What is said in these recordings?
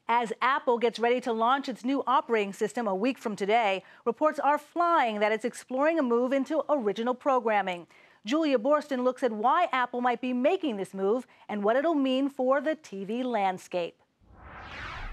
As Apple gets ready to launch its new operating system a week from today, reports are flying that it's exploring a move into original programming. Julia Borston looks at why Apple might be making this move and what it'll mean for the TV landscape.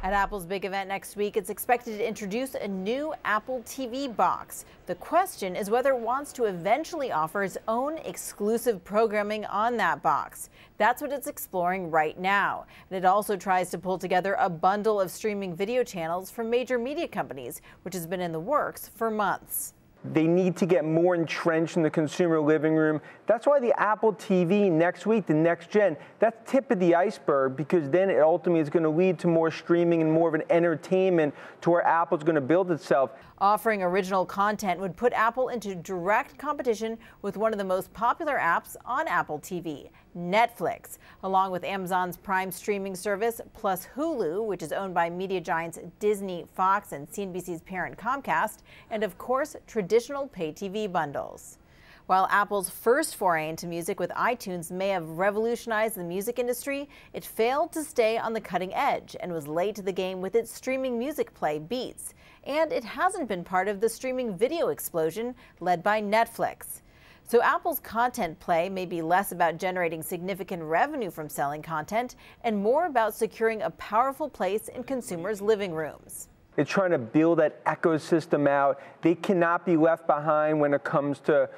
At Apple's big event next week, it's expected to introduce a new Apple TV box. The question is whether it wants to eventually offer its own exclusive programming on that box. That's what it's exploring right now. And it also tries to pull together a bundle of streaming video channels from major media companies, which has been in the works for months. They need to get more entrenched in the consumer living room. That's why the Apple TV next week, the next gen, that's tip of the iceberg, because then it ultimately is going to lead to more streaming and more of an entertainment to where Apple's going to build itself. Offering original content would put Apple into direct competition with one of the most popular apps on Apple TV, Netflix, along with Amazon's Prime streaming service, plus Hulu, which is owned by media giants Disney, Fox, and CNBC's parent Comcast, and of course, traditional pay TV bundles. While Apple's first foray into music with iTunes may have revolutionized the music industry, it failed to stay on the cutting edge and was late to the game with its streaming music play Beats. And it hasn't been part of the streaming video explosion led by Netflix. So Apple's content play may be less about generating significant revenue from selling content and more about securing a powerful place in consumers' living rooms. It's trying to build that ecosystem out. They cannot be left behind when it comes to,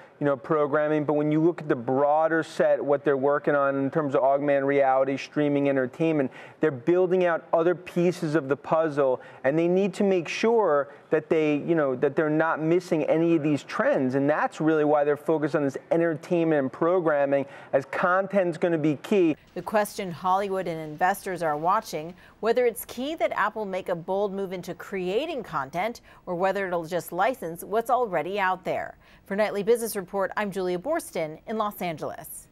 programming. But when you look at the broader set, what they're working on in terms of augmented reality, streaming, entertainment, they're building out other pieces of the puzzle, and they need to make sure that that they're not missing any of these trends. And that's really why they're focused on this entertainment and programming, as content's going to be key. The question Hollywood and investors are watching, whether it's key that Apple make a bold move into creating content or whether it'll just license what's already out there. For Nightly Business Report, I'm Julia Borston in Los Angeles.